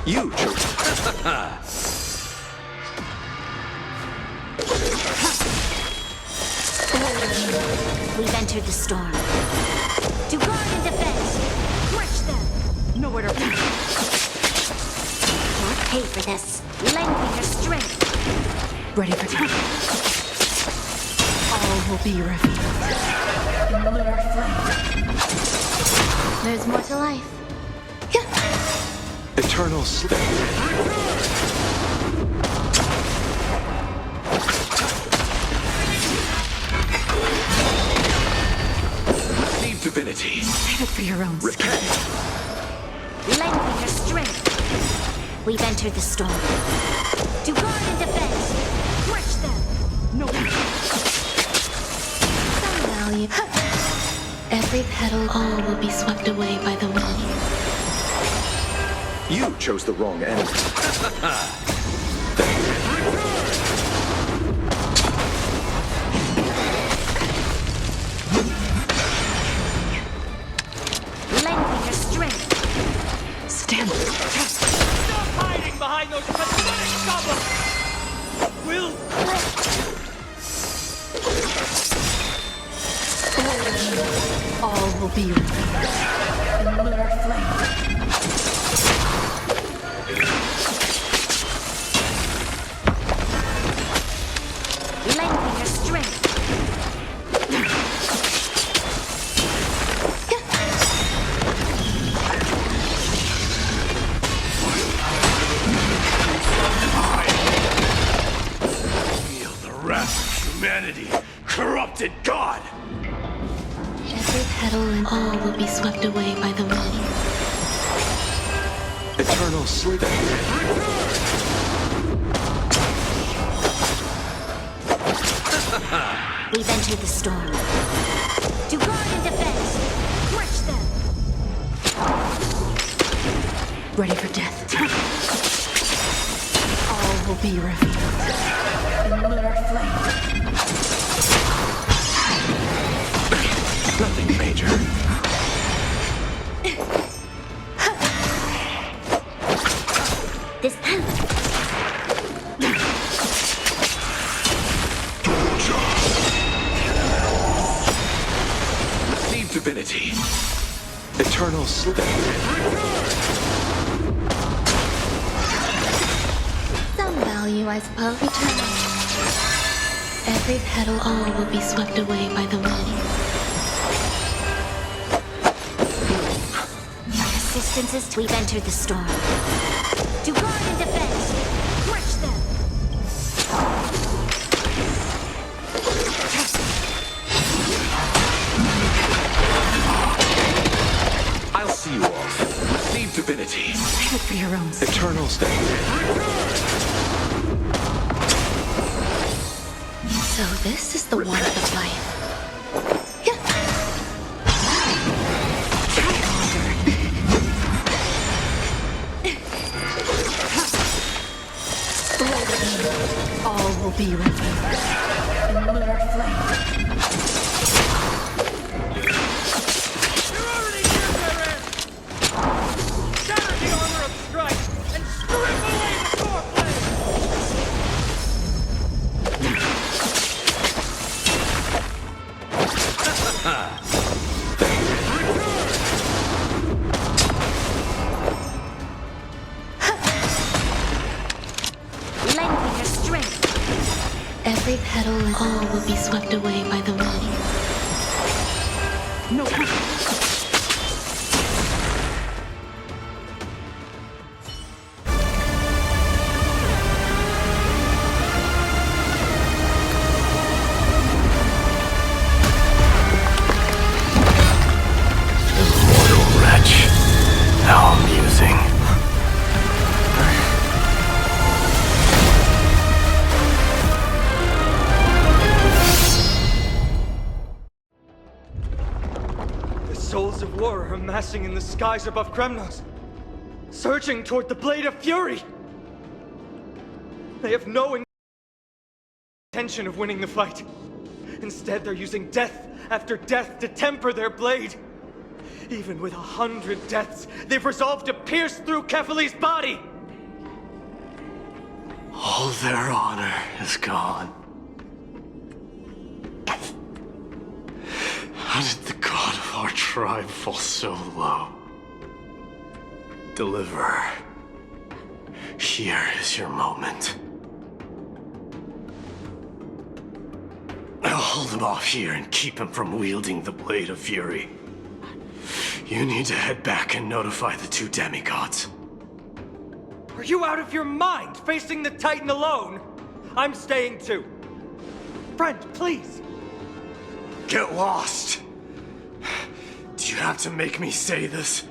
You chose. We've entered the storm. To guard and defend. Crush them. Nowhere to run. You'll pay for this. Lengthen your strength. Ready for time. All will be revealed. In lunar flame. There's more to life. Eternal sleep. Receive divinity. Save it for your own skin. Repent. Lengthen your strength. We've entered the storm. To guard and defend. Crush them. No. Some value. Every petal, all will be swept away by the wind. You chose the wrong enemy. Lengthen your strength. Stand. Stop hiding behind those pathetic goblins! We'll All will be revealed. In lunar flame. Lengthen your strength. Feel the wrath of humanity, corrupted God! Every petal and all will be swept away by the wind. Eternal sleep. We've entered the storm. To guard and defend. Crush them. Ready for death. All will be revealed. In lunar flame. Nothing major. This Receive divinity. Eternal sleep. Some value, I suppose. Eternal. Every petal, all will be swept away by the wind. Resistances. We've entered the storm. To guard and defend. Crush them. I'll see you off. Receive divinity. Save it for your own skin. Eternal state. So this is the warmth of life. All will be revealed. In lunar flame. You're already near their end! Shatter the armor of strife and strip away the core blade! Every petal and all will be swept away by the wind. No. Immortal wretch. How amusing. The souls of war are amassing in the skies above Kremnos, surging toward the Blade of Fury. They have no intention of winning the fight. Instead, they're using death after death to temper their blade. Even with 100 deaths, they've resolved to pierce through Kefali's body. All their honor is gone. How did the god of our tribe fall so low? Deliverer, here is your moment. I'll hold him off here and keep him from wielding the Blade of Fury. You need to head back and notify the two demigods. Are you out of your mind, facing the Titan alone? I'm staying too. Friend, please. Get lost! Do you have to make me say this?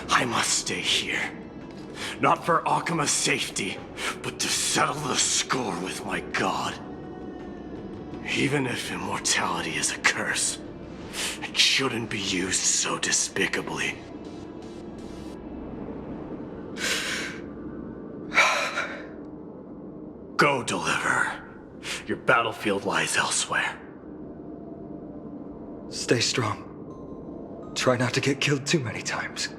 I must stay here. Not for Akima's safety, but to settle the score with my god. Even if immortality is a curse, it shouldn't be used so despicably. Go, Deliverer. Your battlefield lies elsewhere. Stay strong. Try not to get killed too many times.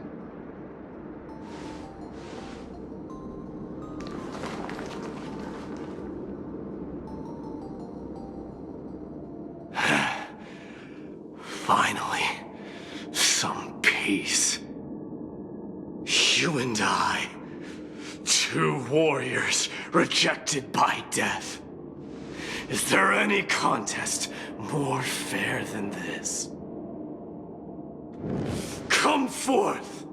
Finally, some peace. You and I, two warriors rejected by death. Is there any contest more fair than this? Come forth,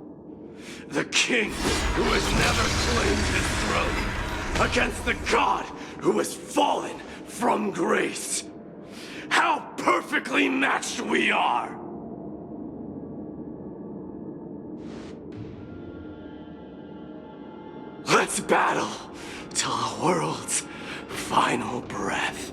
the king who has never claimed his throne, against the god who has fallen from grace. How perfectly matched we are! Let's battle till the world's final breath.